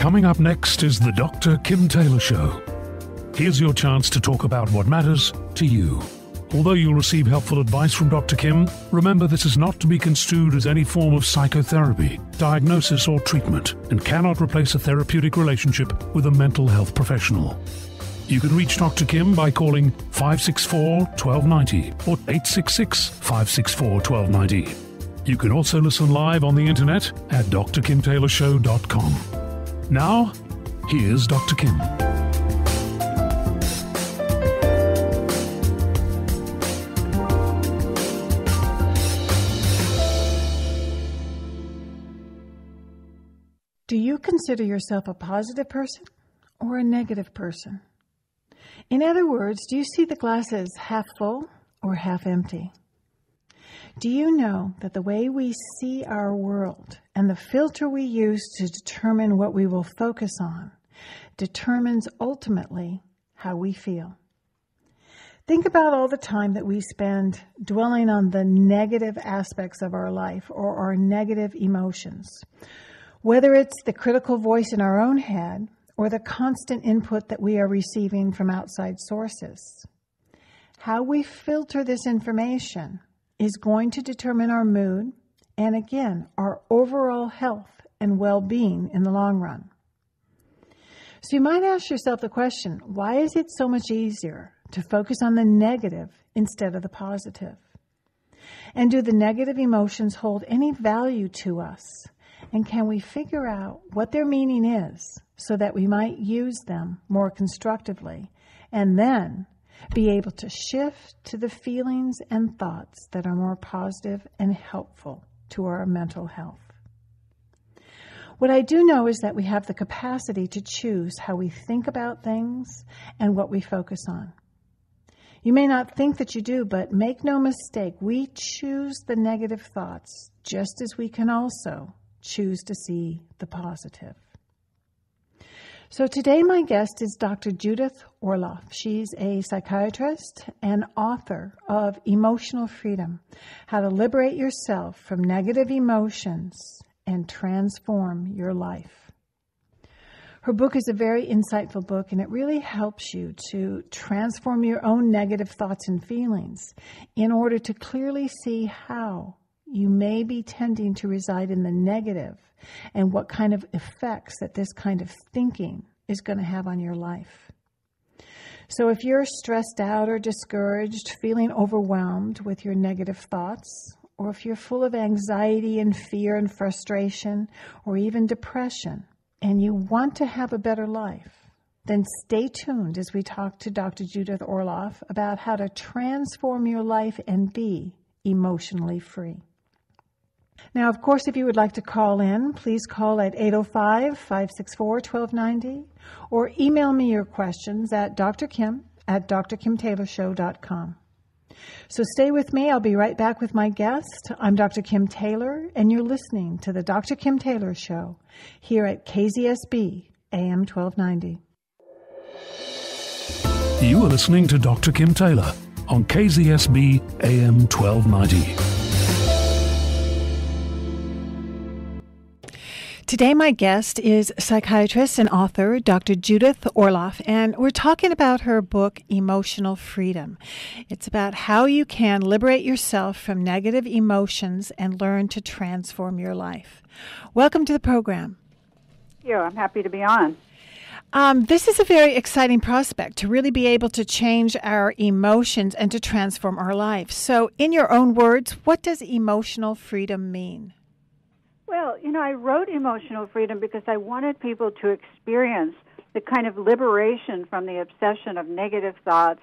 Coming up next is the Dr. Kim Taylor Show. Here's your chance to talk about what matters to you. Although you'll receive helpful advice from Dr. Kim, remember this is not to be construed as any form of psychotherapy, diagnosis, or treatment, and cannot replace a therapeutic relationship with a mental health professional. You can reach Dr. Kim by calling 564-1290 or 866-564-1290. You can also listen live on the internet at drkimtaylorshow.com. Now, here's Dr. Kim. Do you consider yourself a positive person or a negative person? In other words, do you see the glass as half full or half empty? Do you know that the way we see our world and the filter we use to determine what we will focus on determines ultimately how we feel? Think about all the time that we spend dwelling on the negative aspects of our life or our negative emotions, whether it's the critical voice in our own head or the constant input that we are receiving from outside sources. How we filter this information is going to determine our mood and, again, our overall health and well-being in the long run. So you might ask yourself the question, why is it so much easier to focus on the negative instead of the positive? And do the negative emotions hold any value to us? And can we figure out what their meaning is so that we might use them more constructively and then be able to shift to the feelings and thoughts that are more positive and helpful to our mental health? What I do know is that we have the capacity to choose how we think about things and what we focus on. You may not think that you do, but make no mistake, we choose the negative thoughts just as we can also choose to see the positive. So today my guest is Dr. Judith Orloff. She's a psychiatrist and author of Emotional Freedom, How to Liberate Yourself from Negative Emotions and Transform Your Life. Her book is a very insightful book, and it really helps you to transform your own negative thoughts and feelings in order to clearly see how you may be tending to reside in the negative and what kind of effects that this kind of thinking is going to have on your life. So if you're stressed out or discouraged, feeling overwhelmed with your negative thoughts, or if you're full of anxiety and fear and frustration, or even depression, and you want to have a better life, then stay tuned as we talk to Dr. Judith Orloff about how to transform your life and be emotionally free. Now, of course, if you would like to call in, please call at 805-564-1290 or email me your questions at drkim@drkimtaylorshow.com. So stay with me. I'll be right back with my guest. I'm Dr. Kim Taylor, and you're listening to the Dr. Kim Taylor Show here at KZSB AM 1290. You are listening to Dr. Kim Taylor on KZSB AM 1290. Today, my guest is psychiatrist and author Dr. Judith Orloff, and we're talking about her book, Emotional Freedom. It's about how you can liberate yourself from negative emotions and learn to transform your life. Welcome to the program. Thank you. I'm happy to be on. This is a very exciting prospect, to really be able to change our emotions and to transform our life. So, in your own words, what does emotional freedom mean? Well, I wrote Emotional Freedom because I wanted people to experience the kind of liberation from the obsession of negative thoughts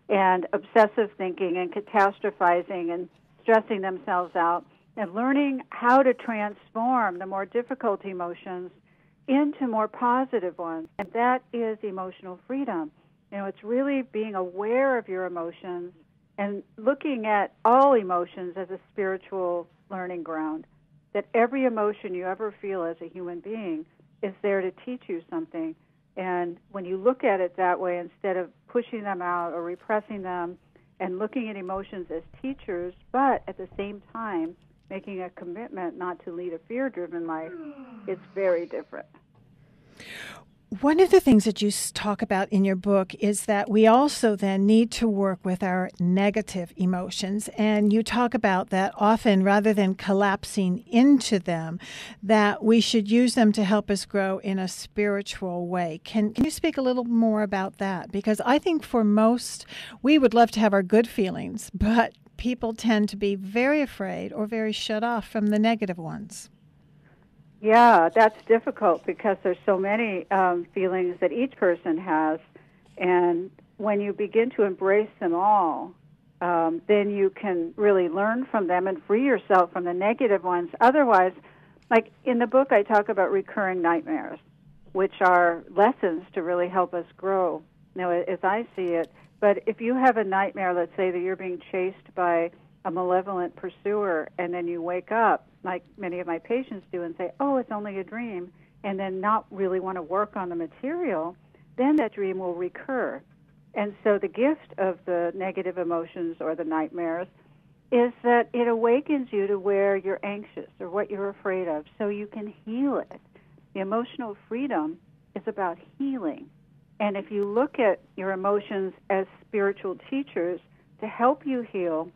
and obsessive thinking and catastrophizing and stressing themselves out, and learning how to transform the more difficult emotions into more positive ones. And that is emotional freedom. It's really being aware of your emotions and looking at all emotions as a spiritual learning ground. That every emotion you ever feel as a human being is there to teach you something. And when you look at it that way, instead of pushing them out or repressing them, and looking at emotions as teachers, but at the same time making a commitment not to lead a fear-driven life, it's very different. One of the things that you talk about in your book is that we also then need to work with our negative emotions. And you talk about that often, rather than collapsing into them, that we should use them to help us grow in a spiritual way. Can you speak a little more about that? Because I think for most, we would love to have our good feelings, but people tend to be very afraid or very shut off from the negative ones. Yeah, that's difficult because there's so many feelings that each person has, and when you begin to embrace them all, then you can really learn from them and free yourself from the negative ones. Otherwise, like in the book, I talk about recurring nightmares, which are lessons to really help us grow, as I see it. But if you have a nightmare, let's say that you're being chased by a malevolent pursuer, and then you wake up, like many of my patients do, and say, oh, it's only a dream, and then not really want to work on the material, then that dream will recur. And so the gift of the negative emotions or the nightmares is that it awakens you to where you're anxious or what you're afraid of, so you can heal it. The emotional freedom is about healing. And if you look at your emotions as spiritual teachers to help you heal,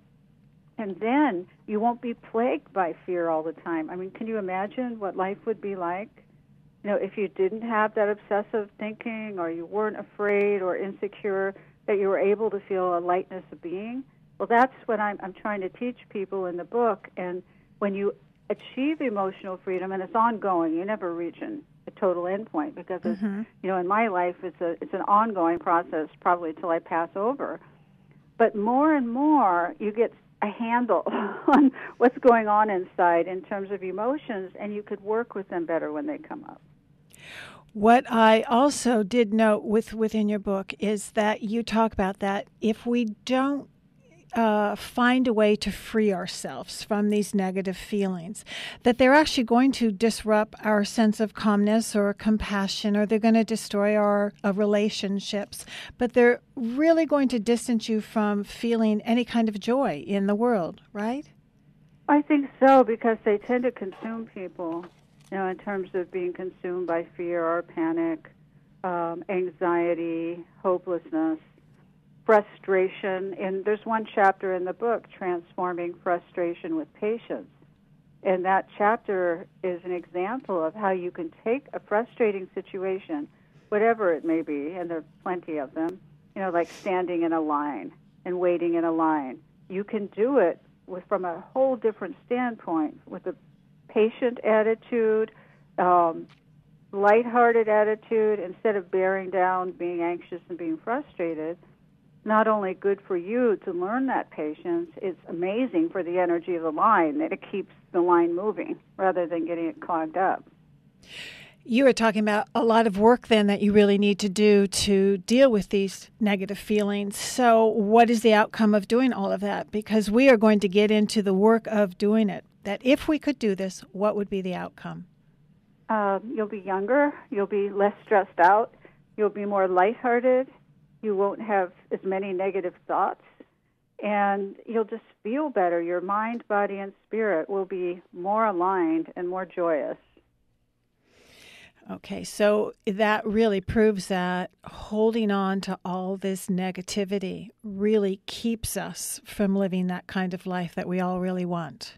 and then you won't be plagued by fear all the time. I mean, can you imagine what life would be like? If you didn't have that obsessive thinking, or you weren't afraid or insecure, that you were able to feel a lightness of being. Well, that's what I'm trying to teach people in the book. And when you achieve emotional freedom, and it's ongoing, you never reach a total endpoint, because it's, in my life, it's an ongoing process, probably till I pass over. But more and more, you get a handle on what's going on inside in terms of emotions, and you could work with them better when they come up. What I also did note within your book is that you talk about that if we don't find a way to free ourselves from these negative feelings, that they're actually going to disrupt our sense of calmness or compassion, or they're going to destroy our relationships, but they're really going to distance you from feeling any kind of joy in the world, right? I think so, because they tend to consume people, in terms of being consumed by fear or panic, anxiety, hopelessness, frustration. And there's one chapter in the book, Transforming Frustration with Patience. And that chapter is an example of how you can take a frustrating situation, whatever it may be, and there are plenty of them, like standing in a line and waiting in a line. You can do it from a whole different standpoint, with a patient attitude, lighthearted attitude, instead of bearing down, being anxious and being frustrated. Not only good for you to learn that patience, it's amazing for the energy of the line, that it keeps the line moving rather than getting it clogged up. You were talking about a lot of work then that you really need to do to deal with these negative feelings. So what is the outcome of doing all of that? Because we are going to get into the work of doing it. That if we could do this, what would be the outcome? You'll be younger. You'll be less stressed out. You'll be more lighthearted. You won't have as many negative thoughts, and you'll just feel better. Your mind, body, and spirit will be more aligned and more joyous. Okay, so that really proves that holding on to all this negativity really keeps us from living that kind of life that we all really want.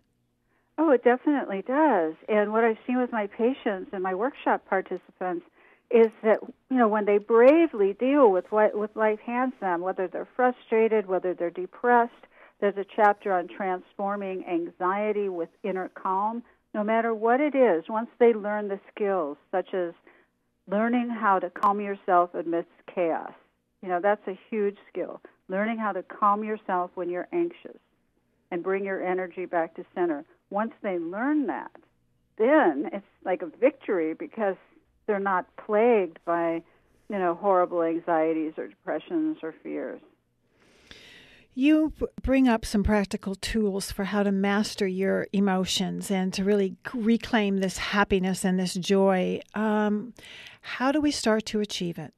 Oh, it definitely does. And what I've seen with my patients and my workshop participants is that, when they bravely deal with what life hands them, whether they're frustrated, whether they're depressed, there's a chapter on transforming anxiety with inner calm. No matter what it is, once they learn the skills, such as learning how to calm yourself amidst chaos, that's a huge skill. Learning how to calm yourself when you're anxious and bring your energy back to center. Once they learn that, then it's like a victory, because they're not plagued by, horrible anxieties or depressions or fears. You bring up some practical tools for how to master your emotions and to really reclaim this happiness and this joy. How do we start to achieve it?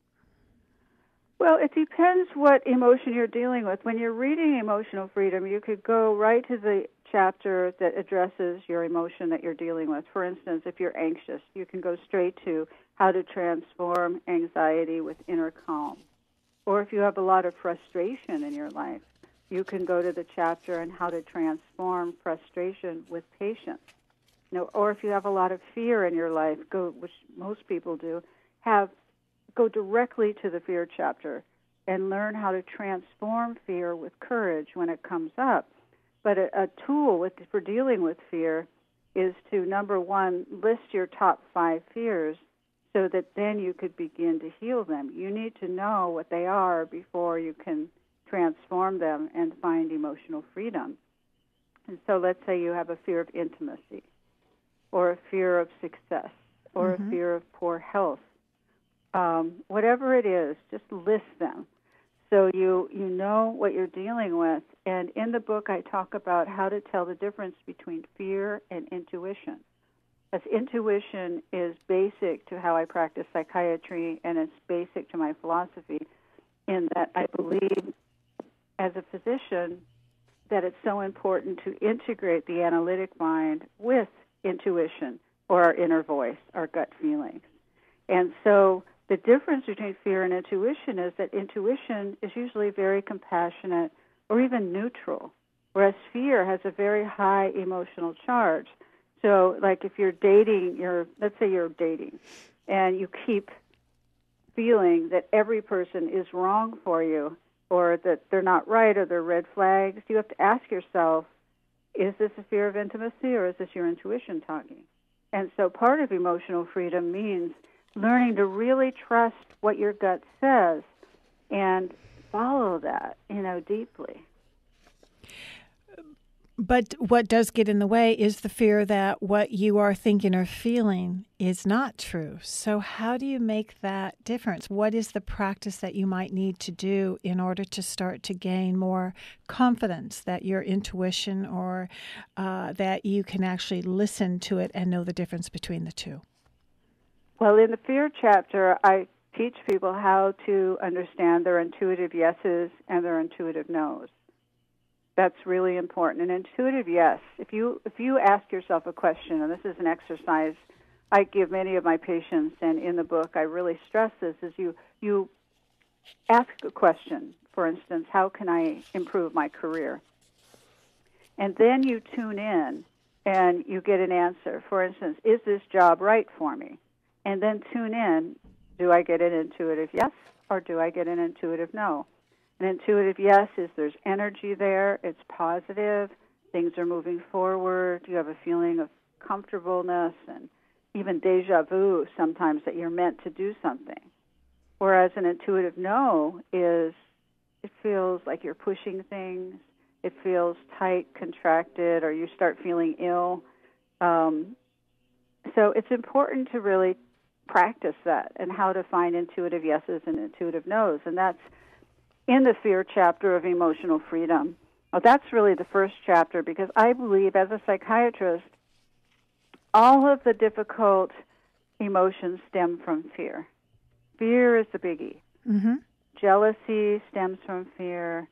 Well, it depends what emotion you're dealing with. When you're reading Emotional Freedom, you could go right to the chapter that addresses your emotion that you're dealing with. For instance, if you're anxious, you can go straight to how to transform anxiety with inner calm. Or if you have a lot of frustration in your life, you can go to the chapter on how to transform frustration with patience. Or if you have a lot of fear in your life, which most people do, go directly to the fear chapter and learn how to transform fear with courage when it comes up. But a tool for dealing with fear is to, number one, list your top 5 fears so that then you could begin to heal them. You need to know what they are before you can transform them and find emotional freedom. And so let's say you have a fear of intimacy, or a fear of success, or a fear of poor health. Whatever it is, just list them so you know what you're dealing with. And in the book, I talk about how to tell the difference between fear and intuition. As intuition is basic to how I practice psychiatry, and it's basic to my philosophy, in that I believe as a physician that it's so important to integrate the analytic mind with intuition, or our inner voice, our gut feelings. And so the difference between fear and intuition is that intuition is usually very compassionate or even neutral, whereas fear has a very high emotional charge. So, like if you're dating, let's say you're dating, and you keep feeling that every person is wrong for you, or that they're not right, or they're red flags, you have to ask yourself, is this a fear of intimacy, or is this your intuition talking? And so part of emotional freedom means learning to really trust what your gut says and follow that, deeply. But what does get in the way is the fear that what you are thinking or feeling is not true. So how do you make that difference? What is the practice that you might need to do in order to start to gain more confidence that your intuition, or that you can actually listen to it and know the difference between the two? Well, in the fear chapter, I teach people how to understand their intuitive yeses and their intuitive nos. That's really important. An intuitive yes, if you ask yourself a question, and this is an exercise I give many of my patients, and in the book I really stress this, is you ask a question. For instance, how can I improve my career? And then you tune in and you get an answer. For instance, is this job right for me? And then tune in, do I get an intuitive yes, or do I get an intuitive no? An intuitive yes is there's energy there, it's positive, things are moving forward, you have a feeling of comfortableness and even deja vu sometimes that you're meant to do something. Whereas an intuitive no is, it feels like you're pushing things, it feels tight, contracted, or you start feeling ill. So it's important to really practice that and how to find intuitive yeses and intuitive nos, and that's in the fear chapter of emotional freedom. Well, that's really the first chapter, because I believe as a psychiatrist, all of the difficult emotions stem from fear. Fear is the biggie. Mm-hmm. Jealousy stems from fear.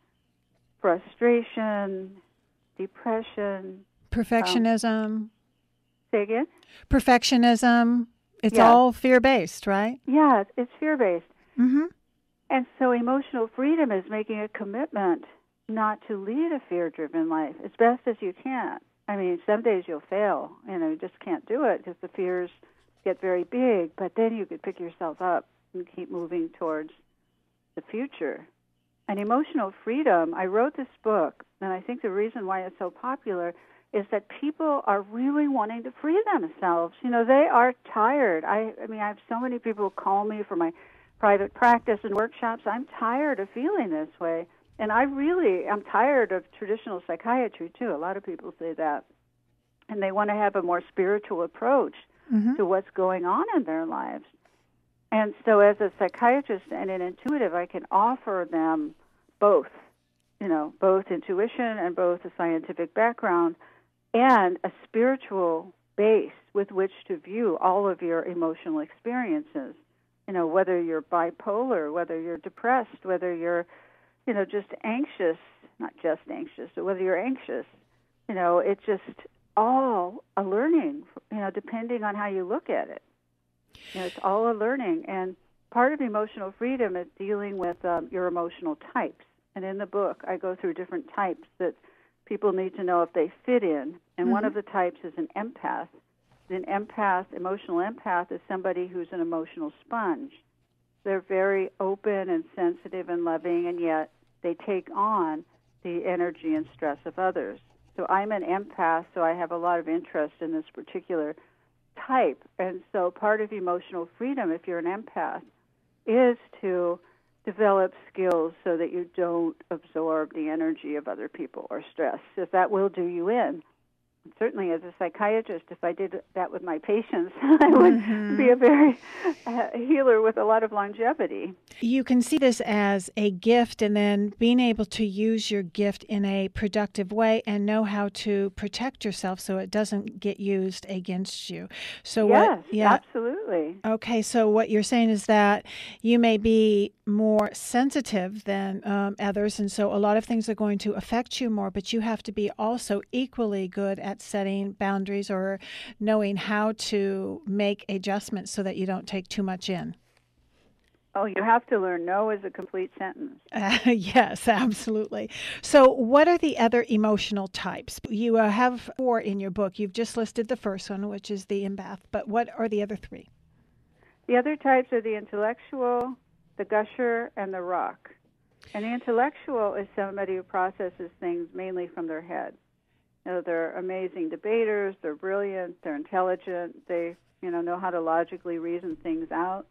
Frustration, depression. Perfectionism. Say again? Perfectionism. It's all fear-based, right? Yeah, it's fear-based. Mm-hmm. And so emotional freedom is making a commitment not to lead a fear-driven life as best as you can. I mean, some days you'll fail, you just can't do it because the fears get very big, but then you could pick yourself up and keep moving towards the future. And emotional freedom, I wrote this book, and I think the reason why it's so popular is that people are really wanting to free themselves. They are tired. I mean, I have so many people call me for my private practice and workshops. I'm tired of feeling this way. And I'm tired of traditional psychiatry, too. A lot of people say that. And they want to have a more spiritual approach to what's going on in their lives. And so as a psychiatrist and an intuitive, I can offer them both, both intuition and both a scientific background and a spiritual base with which to view all of your emotional experiences. Whether you're bipolar, whether you're depressed, whether you're, just anxious, not just anxious, but whether you're anxious, it's just all a learning, depending on how you look at it. It's all a learning. And part of emotional freedom is dealing with your emotional types. And in the book, I go through different types that people need to know if they fit in. And one of the types is an empath. An empath, emotional empath, is somebody who's an emotional sponge. They're very open and sensitive and loving, and yet they take on the energy and stress of others. So I'm an empath, so I have a lot of interest in this particular type. And so part of emotional freedom, if you're an empath, is to develop skills so that you don't absorb the energy of other people or stress, if that will do you in. Certainly, as a psychiatrist, if I did that with my patients, I would be a very healer with a lot of longevity. You can see this as a gift, and then being able to use your gift in a productive way and know how to protect yourself so it doesn't get used against you. So Absolutely. Okay, so what you're saying is that you may be more sensitive than others, and so a lot of things are going to affect you more, but you have to be also equally good at setting boundaries or knowing how to make adjustments so that you don't take too much in. Oh, you have to learn no is a complete sentence. Yes, absolutely. So what are the other emotional types? You have 4 in your book. You've just listed the first one, which is the empath, but what are the other 3? The other types are the intellectual, the gusher, and the rock. And the intellectual is somebody who processes things mainly from their head. They're amazing debaters, they're brilliant, they're intelligent, they know how to logically reason things out.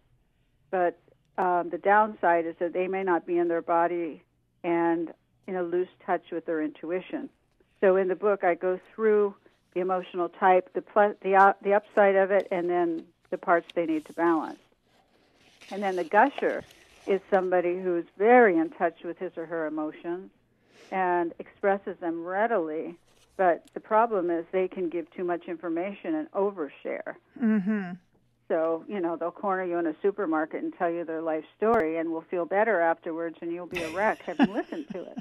But the downside is that they may not be in their body and lose touch with their intuition. So in the book, I go through the emotional type, the upside of it, and then the parts they need to balance. And then the gusher is somebody who's very in touch with his or her emotions and expresses them readily. But the problem is they can give too much information and overshare. Mm-hmm. So, they'll corner you in a supermarket and tell you their life story and will feel better afterwards, and you'll be a wreck having listened to it.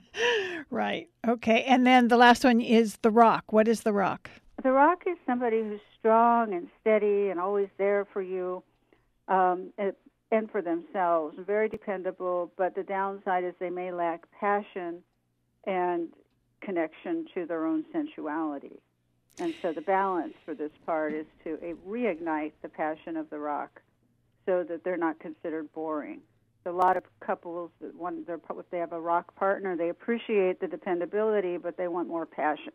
Right. Okay. And then the last one is the rock. What is the rock? The rock is somebody who's strong and steady and always there for you and for themselves, very dependable, but the downside is they may lack passion and connection to their own sensuality. And so the balance for this part is to reignite the passion of the rock so that they're not considered boring. So a lot of couples, if they have a rock partner, they appreciate the dependability, but they want more passion.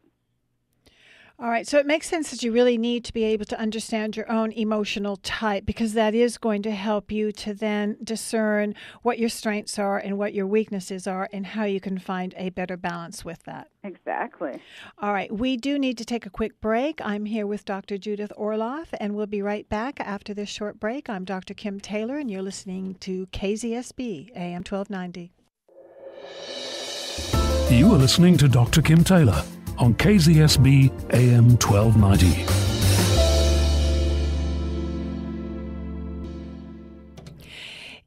All right, so it makes sense that you really need to be able to understand your own emotional type, because that is going to help you to then discern what your strengths are and what your weaknesses are and how you can find a better balance with that. Exactly. All right, we do need to take a quick break. I'm here with Dr. Judith Orloff, and we'll be right back after this short break. I'm Dr. Kim Taylor, and you're listening to KZSB, AM 1290. You are listening to Dr. Kim Taylor on KZSB AM 1290.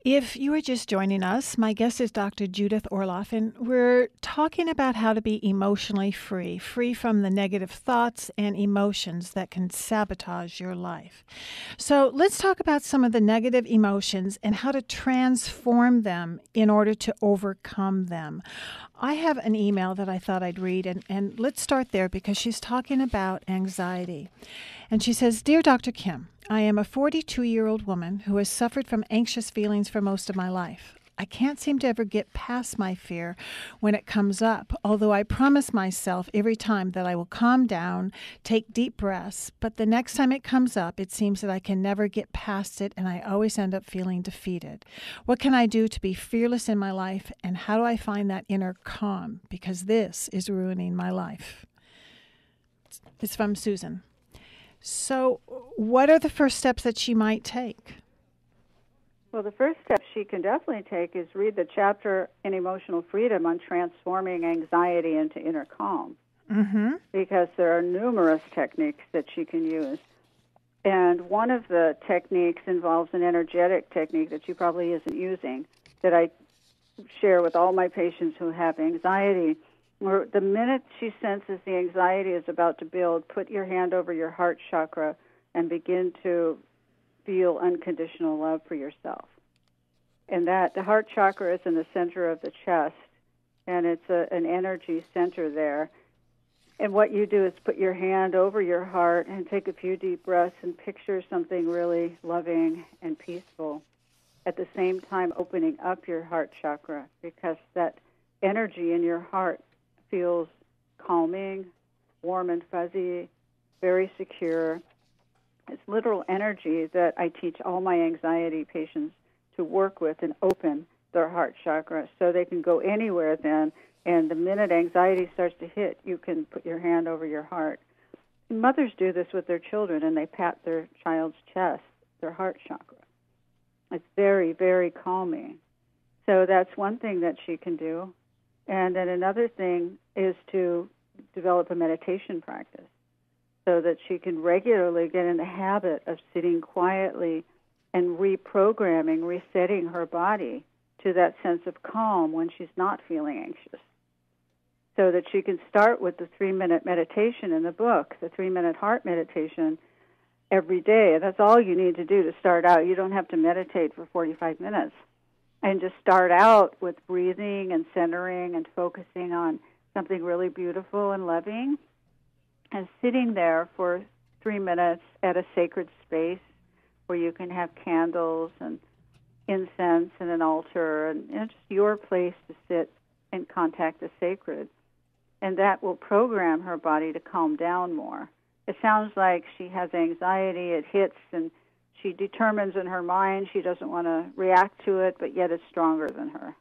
If you are just joining us, my guest is Dr. Judith Orloff, and we're talking about how to be emotionally free from the negative thoughts and emotions that can sabotage your life. So let's talk about some of the negative emotions and how to transform them in order to overcome them. I have an email that I thought I'd read, and let's start there because she's talking about anxiety. And she says, "Dear Dr. Kim, I am a 42-year-old woman who has suffered from anxious feelings for most of my life. I can't seem to ever get past my fear when it comes up, although I promise myself every time that I will calm down, take deep breaths, but the next time it comes up, it seems that I can never get past it, and I always end up feeling defeated. What can I do to be fearless in my life, and how do I find that inner calm? Because this is ruining my life." It's from Susan. So what are the first steps that she might take? Well, the first step she can definitely take is read the chapter in Emotional Freedom on transforming anxiety into inner calm. Mm-hmm. Because there are numerous techniques that she can use. And one of the techniques involves an energetic technique that she probably isn't using, that I share with all my patients who have anxiety. Or the minute she senses the anxiety is about to build, put your hand over your heart chakra and begin to feel unconditional love for yourself. And that the heart chakra is in the center of the chest, and it's an energy center there. And what you do is put your hand over your heart and take a few deep breaths and picture something really loving and peaceful. At the same time, opening up your heart chakra, because that energy in your heart feels calming, warm and fuzzy, very secure. It's literal energy that I teach all my anxiety patients to work with and open their heart chakra so they can go anywhere then. And the minute anxiety starts to hit, you can put your hand over your heart. And mothers do this with their children, and they pat their child's chest, their heart chakra. It's very, very calming. So that's one thing that she can do. And then another thing is to develop a meditation practice so that she can regularly get in the habit of sitting quietly and reprogramming, resetting her body to that sense of calm when she's not feeling anxious. So that she can start with the 3-minute meditation in the book, the 3-minute heart meditation every day. And that's all you need to do to start out. You don't have to meditate for 45 minutes. And just start out with breathing and centering and focusing on something really beautiful and loving, and sitting there for 3 minutes at a sacred space where you can have candles and incense and an altar and just your place to sit and contact the sacred. And that will program her body to calm down more. It sounds like she has anxiety, it hits, and she determines in her mind she doesn't want to react to it, but yet it's stronger than her.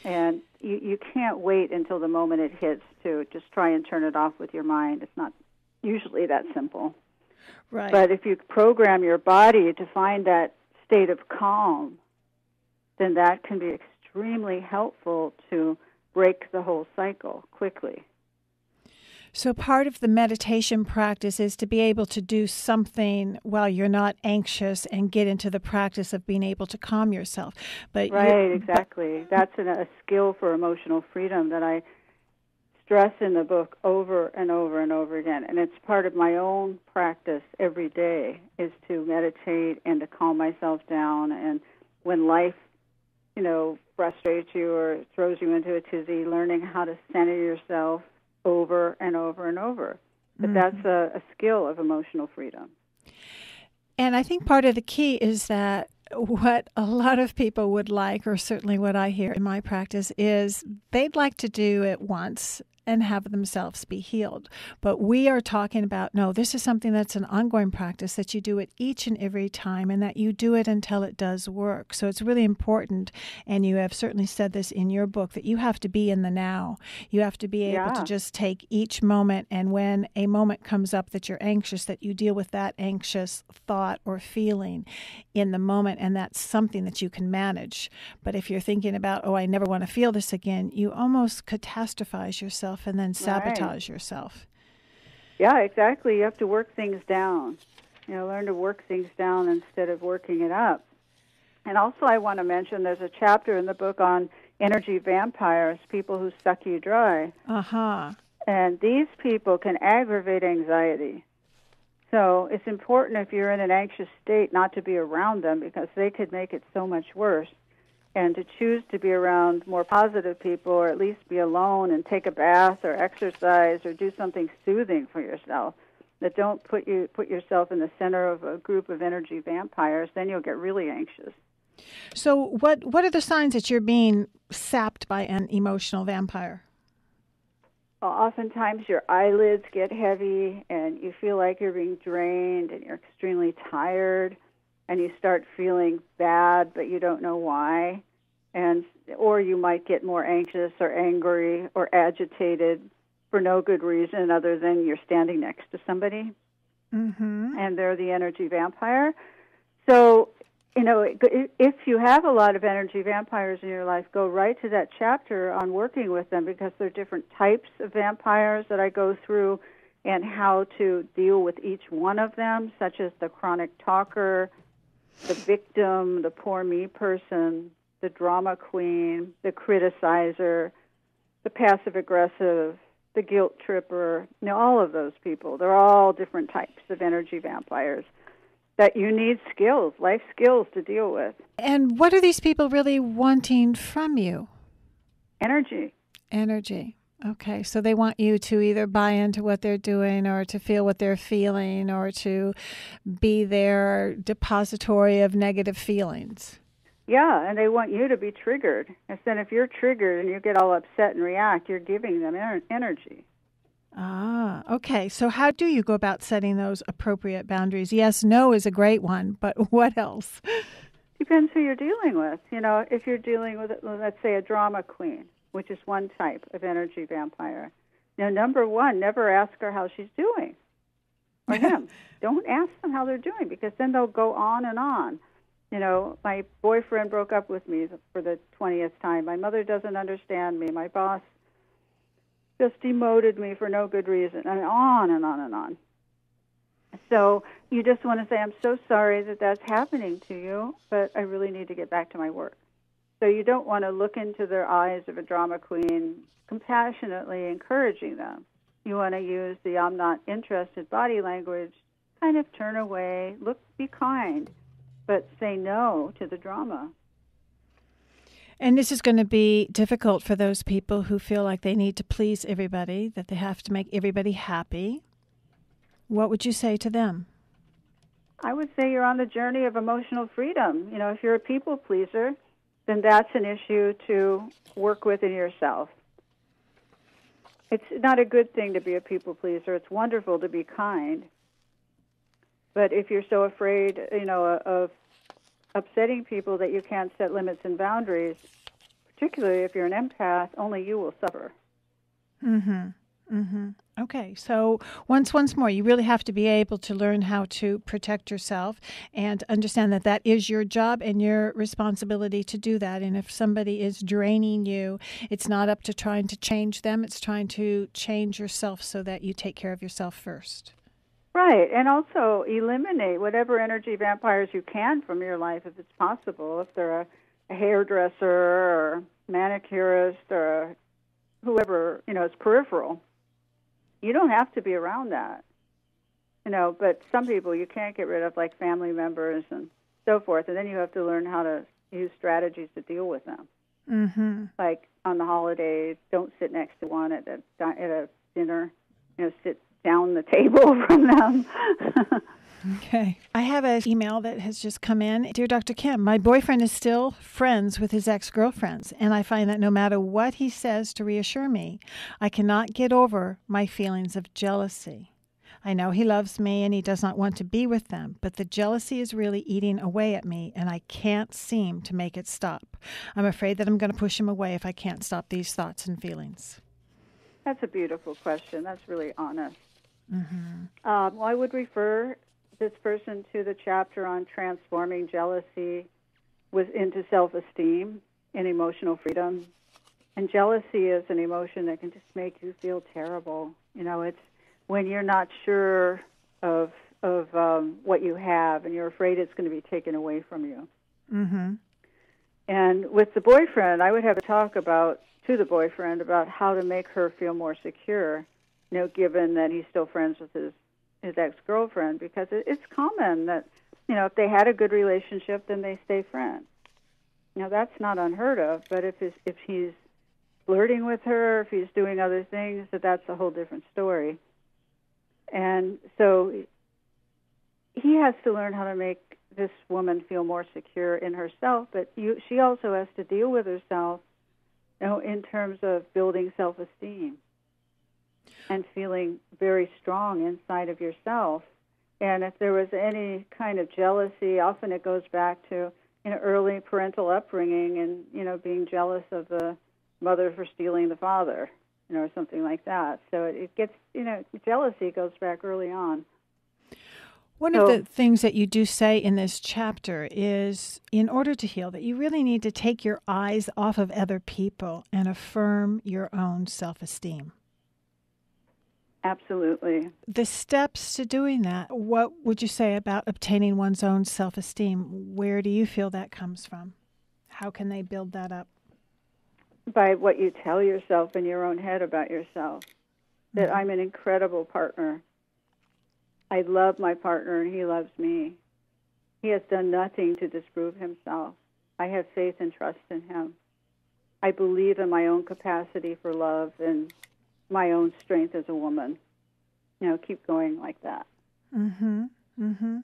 And you can't wait until the moment it hits to just try and turn it off with your mind. It's not usually that simple. Right. But if you program your body to find that state of calm, then that can be extremely helpful to break the whole cycle quickly. So part of the meditation practice is to be able to do something while you're not anxious and get into the practice of being able to calm yourself. But right, exactly. That's a skill for emotional freedom that I stress in the book over and over and over again. And it's part of my own practice every day, is to meditate and to calm myself down. And when life, frustrates you or throws you into a tizzy, learning how to center yourself over and over and over. But that's a skill of emotional freedom. And I think part of the key is that what a lot of people would like, or certainly what I hear in my practice, is they'd like to do it once and have themselves be healed. But we are talking about, no, this is something that's an ongoing practice, that you do it each and every time, and that you do it until it does work. So it's really important, and you have certainly said this in your book, that you have to be in the now. You have to be able to just take each moment, and when a moment comes up that you're anxious, that you deal with that anxious thought or feeling in the moment, and that's something that you can manage. But if you're thinking about, I never want to feel this again, you almost catastrophize yourself and then sabotage yourself. Yeah, exactly. You have to work things down. Learn to work things down instead of working it up. And also I want to mention there's a chapter in the book on energy vampires, people who suck you dry. And these people can aggravate anxiety. So it's important if you're in an anxious state not to be around them, because they could make it so much worse. And to choose to be around more positive people, or at least be alone and take a bath or exercise or do something soothing for yourself. That don't put yourself in the center of a group of energy vampires, then you'll get really anxious. So what are the signs that you're being sapped by an emotional vampire? Well, oftentimes your eyelids get heavy and you feel like you're being drained and you're extremely tired, and you start feeling bad, but you don't know why. Or you might get more anxious or angry or agitated for no good reason other than you're standing next to somebody, and they're the energy vampire. So, if you have a lot of energy vampires in your life, go right to that chapter on working with them, because there are different types of vampires that I go through and how to deal with each one of them, such as the chronic talker, the victim, the poor me person, the drama queen, the criticizer, the passive-aggressive, the guilt tripper, all of those people. They're all different types of energy vampires that you need skills, life skills to deal with. And what are these people really wanting from you? Energy. Energy. Okay, so they want you to either buy into what they're doing or to feel what they're feeling or to be their depository of negative feelings. Yeah, and they want you to be triggered. And then if you're triggered and you get all upset and react, you're giving them energy. Ah, okay. So how do you go about setting those appropriate boundaries? Yes, no is a great one, but what else? Depends who you're dealing with. If you're dealing with, let's say, a drama queen, which is one type of energy vampire. Number one, never ask her how she's doing, or him. Don't ask them how they're doing, because then they'll go on and on. My boyfriend broke up with me for the 20th time. My mother doesn't understand me. My boss just demoted me for no good reason, and on and on and on. So you just want to say, I'm so sorry that that's happening to you, but I really need to get back to my work. So you don't want to look into their eyes of a drama queen compassionately encouraging them. You want to use the I'm not interested body language, kind of turn away, be kind, but say no to the drama. And this is going to be difficult for those people who feel like they need to please everybody, that they have to make everybody happy. What would you say to them? I would say you're on the journey of emotional freedom. If you're a people pleaser, then that's an issue to work with in yourself. It's not a good thing to be a people pleaser. It's wonderful to be kind. But if you're so afraid, of upsetting people that you can't set limits and boundaries, particularly if you're an empath, only you will suffer. Mm-hmm. Mm-hmm. Okay, so once more, you really have to be able to learn how to protect yourself and understand that that is your job and your responsibility to do that. And if somebody is draining you, it's not up to trying to change them. It's trying to change yourself so that you take care of yourself first. Right, and also eliminate whatever energy vampires you can from your life if it's possible. If they're a hairdresser or manicurist or whoever, it's peripheral. You don't have to be around that, but some people you can't get rid of, like family members and so forth, and then you have to learn how to use strategies to deal with them. Mm-hmm. Like on the holidays, don't sit next to one at a dinner, sit down the table from them. Okay. I have an email that has just come in. Dear Dr. Kim, my boyfriend is still friends with his ex-girlfriends, and I find that no matter what he says to reassure me, I cannot get over my feelings of jealousy. I know he loves me and he does not want to be with them, but the jealousy is really eating away at me, and I can't seem to make it stop. I'm afraid that I'm going to push him away if I can't stop these thoughts and feelings. That's a beautiful question. That's really honest. Mm-hmm. Well, I would refer this person to the chapter on transforming jealousy into self-esteem and emotional freedom. And jealousy is an emotion that can just make you feel terrible. It's when you're not sure of what you have and you're afraid it's going to be taken away from you. Mm-hmm. And with the boyfriend, I would have a talk to the boyfriend about how to make her feel more secure, given that he's still friends with his ex-girlfriend, because it's common that, if they had a good relationship, then they stay friends. That's not unheard of, but if he's flirting with her, if he's doing other things, that's a whole different story. And so he has to learn how to make this woman feel more secure in herself, but she also has to deal with herself, in terms of building self-esteem and feeling very strong inside of yourself. And if there was any kind of jealousy, often it goes back to early parental upbringing and being jealous of the mother for stealing the father, or something like that. So it gets jealousy goes back early on. One of the things that you do say in this chapter is, in order to heal, that you really need to take your eyes off of other people and affirm your own self-esteem. Absolutely. The steps to doing that, what would you say about obtaining one's own self-esteem? Where do you feel that comes from? How can they build that up? by what you tell yourself in your own head about yourself, that I'm an incredible partner. I love my partner and he loves me. He has done nothing to disprove himself. I have faith and trust in him. I believe in my own capacity for love and my own strength as a woman. Keep going like that. Mm-hmm. Mm-hmm.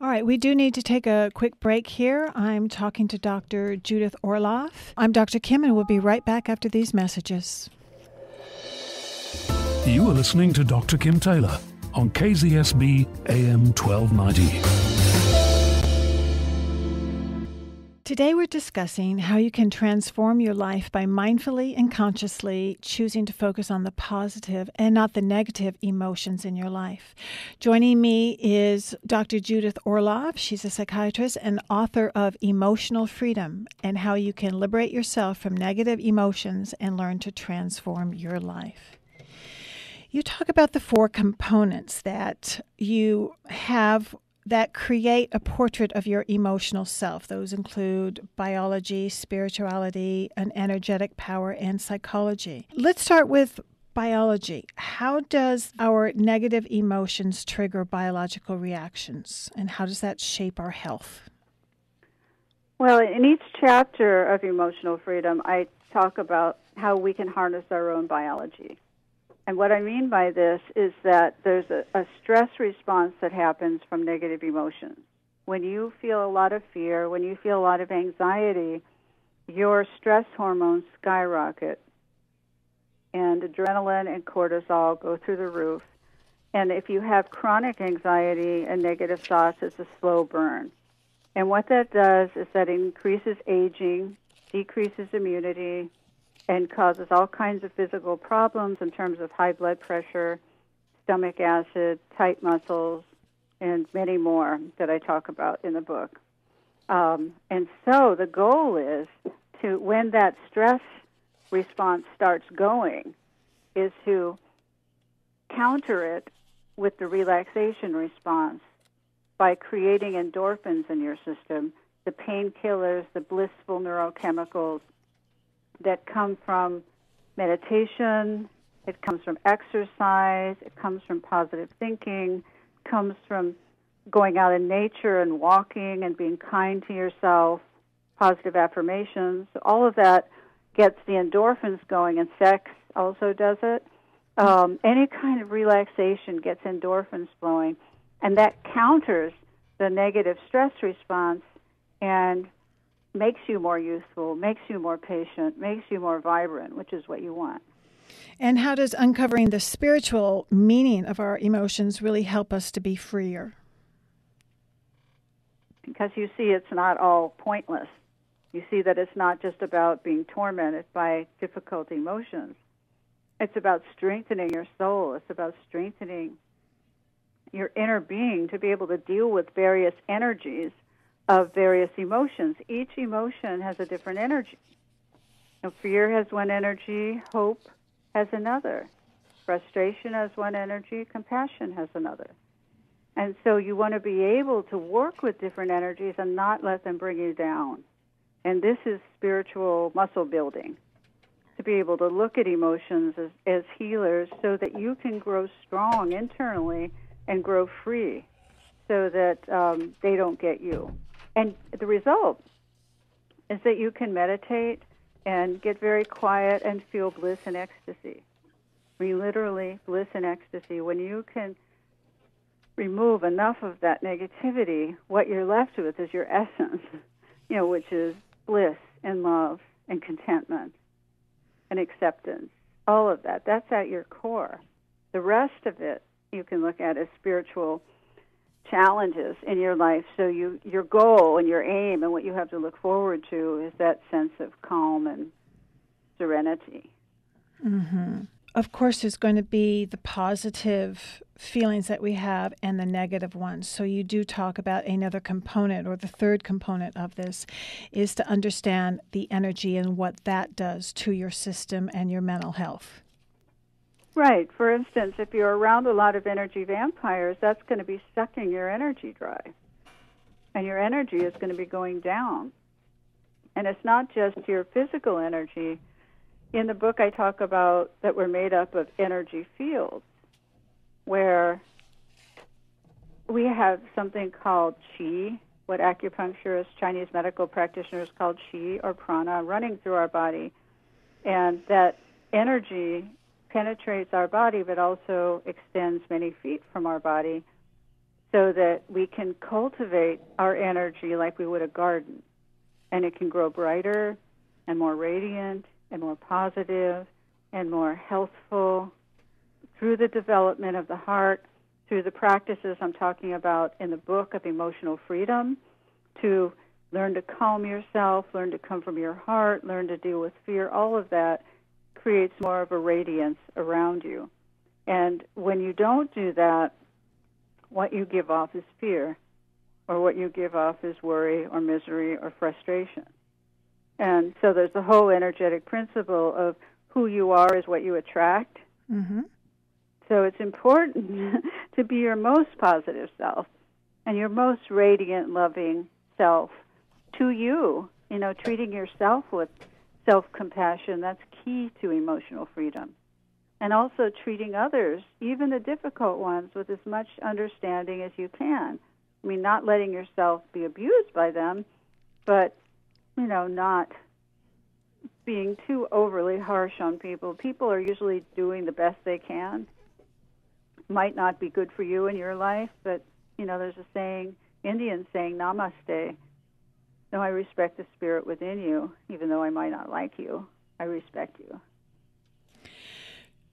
All right, we do need to take a quick break here. I'm talking to Dr. Judith Orloff. I'm Dr. Kim, and we'll be right back after these messages. You are listening to Dr. Kim Taylor on KZSB AM 1290. Today we're discussing how you can transform your life by mindfully and consciously choosing to focus on the positive and not the negative emotions in your life. Joining me is Dr. Judith Orloff. She's a psychiatrist and author of Emotional Freedom and How You Can Liberate Yourself from Negative Emotions and Learn to Transform Your Life. You talk about the 4 components that you have that create a portrait of your emotional self. Those include biology, spirituality, an energetic power, and psychology. Let's start with biology. How does our negative emotions trigger biological reactions, and how does that shape our health? Well, in each chapter of Emotional Freedom, I talk about how we can harness our own biology. And what I mean by this is that there's a stress response that happens from negative emotions. When you feel a lot of fear, when you feel a lot of anxiety, your stress hormones skyrocket. And adrenaline and cortisol go through the roof. And if you have chronic anxiety and negative thoughts, it's a slow burn. And what that does is that it increases aging, decreases immunity, and causes all kinds of physical problems in terms of high blood pressure, stomach acid, tight muscles, and many more that I talk about in the book. And so the goal is to, when that stress response starts going, is to counter it with the relaxation response by creating endorphins in your system, the painkillers, the blissful neurochemicals that come from meditation, it comes from exercise, it comes from positive thinking, comes from going out in nature and walking and being kind to yourself, positive affirmations. All of that gets the endorphins going, and sex also does it. Any kind of relaxation gets endorphins flowing, and that counters the negative stress response and makes you more youthful, makes you more patient, makes you more vibrant, which is what you want. And how does uncovering the spiritual meaning of our emotions really help us to be freer? Because you see it's not all pointless. You see that it's not just about being tormented by difficult emotions. It's about strengthening your soul. It's about strengthening your inner being to be able to deal with various energies of various emotions. Each emotion has a different energy. Now, fear has one energy, hope has another. Frustration has one energy, compassion has another. And so you want to be able to work with different energies and not let them bring you down. And this is spiritual muscle building, to be able to look at emotions as healers so that you can grow strong internally and grow free so that they don't get you. And the result is that you can meditate and get very quiet and feel bliss and ecstasy. Literally bliss and ecstasy. When you can remove enough of that negativity, what you're left with is your essence, which is bliss and love and contentment and acceptance. All of that. That's at your core. The rest of it you can look at as spiritual challenges in your life. So your goal and your aim and what you have to look forward to is that sense of calm and serenity. Mm-hmm. Of course, there's going to be the positive feelings that we have and the negative ones. So you do talk about another component, or the third component of this is to understand the energy and what that does to your system and your mental health. Right. For instance, if you're around a lot of energy vampires, that's going to be sucking your energy dry. And your energy is going to be going down. And it's not just your physical energy, in the book I talk about that we're made up of energy fields, where we have something called qi, what acupuncturists, Chinese medical practitioners call qi or prana, running through our body. And that energy penetrates our body but also extends many feet from our body so that we can cultivate our energy like we would a garden. And it can grow brighter and more radiant and more positive and more healthful through the development of the heart, through the practices I'm talking about in the book of emotional freedom, to learn to calm yourself, learn to come from your heart, learn to deal with fear. All of that creates more of a radiance around you. And when you don't do that, what you give off is fear, or what you give off is worry or misery or frustration. And so there's the whole energetic principle of who you are is what you attract. Mm-hmm. So it's important to be your most positive self and your most radiant, loving self to you. You know, treating yourself with self-compassion, that's key to emotional freedom. And also treating others, even the difficult ones, with as much understanding as you can. I mean, not letting yourself be abused by them, but, you know, not being too overly harsh on people. People are usually doing the best they can. Might not be good for you in your life, but, you know, there's a saying, Indian saying, namaste. No, I respect the spirit within you, even though I might not like you. I respect you.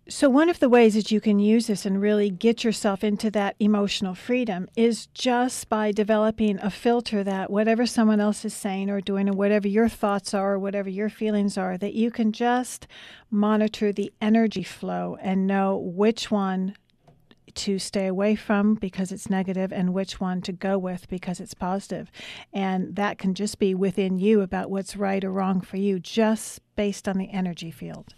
So one of the ways that you can use this and really get yourself into that emotional freedom is just by developing a filter that whatever someone else is saying or doing, or whatever your thoughts are, or whatever your feelings are, that you can just monitor the energy flow and know which one to stay away from because it's negative and which one to go with because it's positive. And that can just be within you about what's right or wrong for you, just based on the energy field.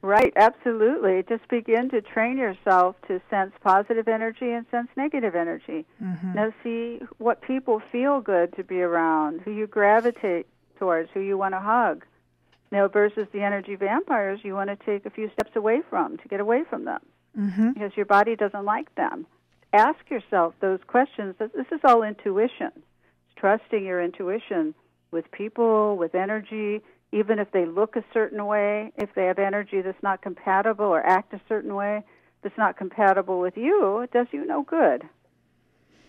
Right, absolutely. Just begin to train yourself to sense positive energy and sense negative energy. Mm-hmm. Now see what people feel good to be around, who you gravitate towards, who you want to hug. Now versus the energy vampires you want to take a few steps away from, to get away from them. Mm-hmm. Because your body doesn't like them. Ask yourself those questions. This is all intuition. It's trusting your intuition with people, with energy, even if they look a certain way, if they have energy that's not compatible or act a certain way that's not compatible with you, it does you no good.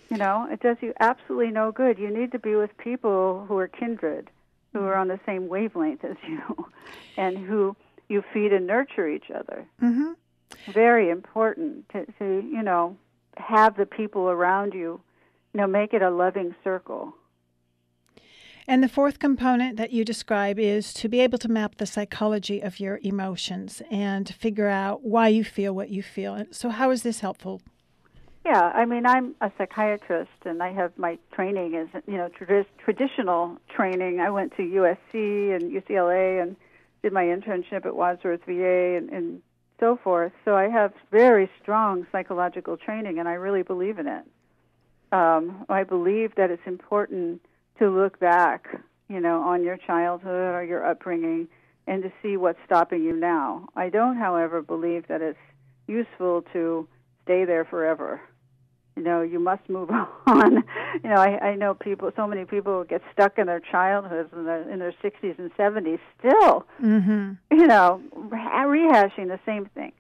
You know, it does you absolutely no good. You need to be with people who are kindred, who are on the same wavelength as you, and who you feed and nurture each other. Mm-hmm. Very important to, you know, have the people around you, you know, make it a loving circle. And the fourth component that you describe is to be able to map the psychology of your emotions and figure out why you feel what you feel. So how is this helpful? Yeah, I mean, I'm a psychiatrist, and I have my training as, you know, traditional training. I went to USC and UCLA and did my internship at Wadsworth VA and so forth. So I have very strong psychological training, and I really believe in it. I believe that it's important to look back, you know, on your childhood or your upbringing and to see what's stopping you now. I don't, however, believe that it's useful to stay there forever. You know, you must move on. You know, I know people, so many people get stuck in their childhoods in their 60s and 70s still, Mm-hmm. you know, rehashing the same thing.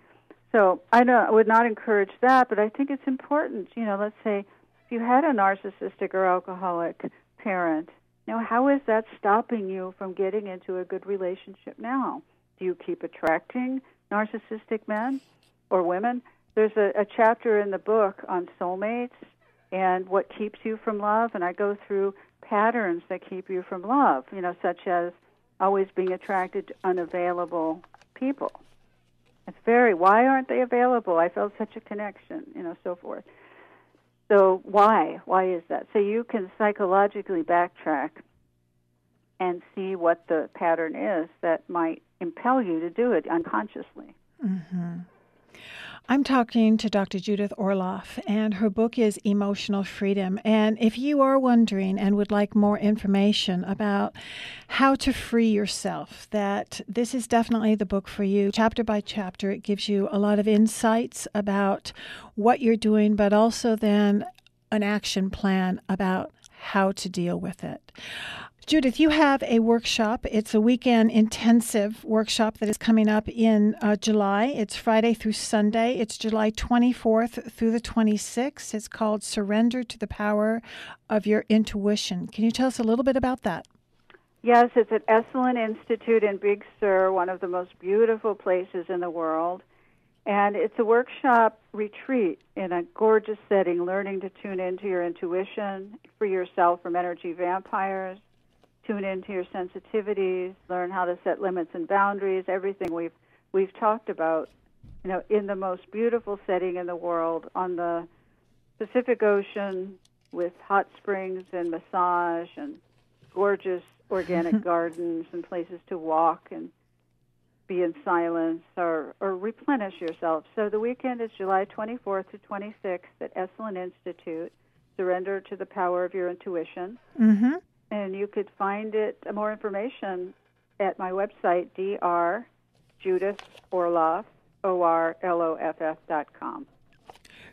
So I would not encourage that, but I think it's important. You know, let's say if you had a narcissistic or alcoholic parent, you know, how is that stopping you from getting into a good relationship now? Do you keep attracting narcissistic men or women? There's a chapter in the book on soulmates and what keeps you from love, and I go through patterns that keep you from love, you know, such as always being attracted to unavailable people. It's why aren't they available? I felt such a connection, you know, so forth. So why? Why is that? So you can psychologically backtrack and see what the pattern is that might impel you to do it unconsciously. Mm-hmm. I'm talking to Dr. Judith Orloff, and her book is Emotional Freedom. And if you are wondering and would like more information about how to free yourself, that this is definitely the book for you. Chapter by chapter, it gives you a lot of insights about what you're doing, but also then an action plan about how to deal with it. Judith, you have a workshop. It's a weekend intensive workshop that is coming up in July. It's Friday through Sunday. It's July 24th through the 26th. It's called Surrender to the Power of Your Intuition. Can you tell us a little bit about that? Yes, it's at Esalen Institute in Big Sur, one of the most beautiful places in the world. And it's a workshop retreat in a gorgeous setting, learning to tune into your intuition, free yourself from energy vampires, tune into your sensitivities, learn how to set limits and boundaries, everything we've talked about, in the most beautiful setting in the world on the Pacific Ocean with hot springs and massage and gorgeous organic gardens and places to walk and be in silence or replenish yourself. So the weekend is July 24th to 26th at Esalen Institute, Surrender to the Power of Your Intuition. Mm-hmm. And you could find more information at my website, drjudithorloff, ORLOFF.com.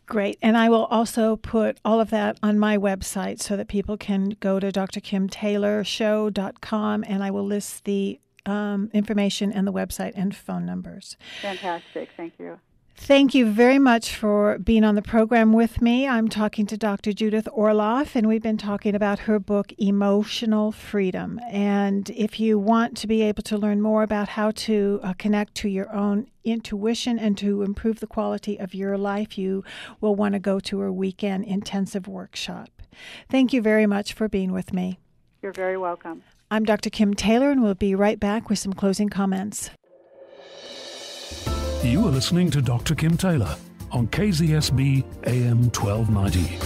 Great. And I will also put all of that on my website so that people can go to drkimtaylorshow.com, and I will list the information and the website and phone numbers. Fantastic. Thank you. Thank you very much for being on the program with me. I'm talking to Dr. Judith Orloff, and we've been talking about her book, Emotional Freedom. And if you want to be able to learn more about how to connect to your own intuition and to improve the quality of your life, you will want to go to her weekend intensive workshop. Thank you very much for being with me. You're very welcome. I'm Dr. Kim Taylor, and we'll be right back with some closing comments. You are listening to Dr. Kim Taylor on KZSB AM 1290.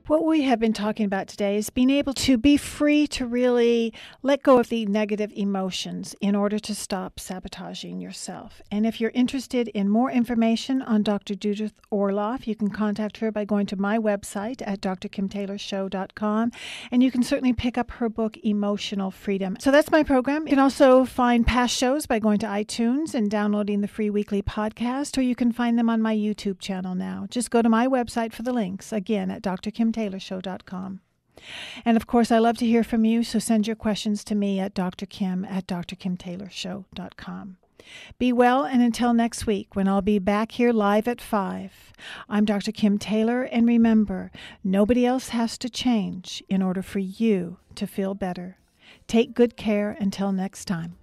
What we have been talking about today is being able to be free to really let go of the negative emotions in order to stop sabotaging yourself. And if you're interested in more information on Dr. Judith Orloff, you can contact her by going to my website at drkimtaylorshow.com, and you can certainly pick up her book, Emotional Freedom. So that's my program. You can also find past shows by going to iTunes and downloading the free weekly podcast, or you can find them on my YouTube channel now. Just go to my website for the links, again, at drkimtaylorshow.com. And of course, I love to hear from you, so send your questions to me at drkim@drkimtaylorshow.com. Be well, and until next week, when I'll be back here live at 5, I'm Dr. Kim Taylor, and remember, nobody else has to change in order for you to feel better. Take good care until next time.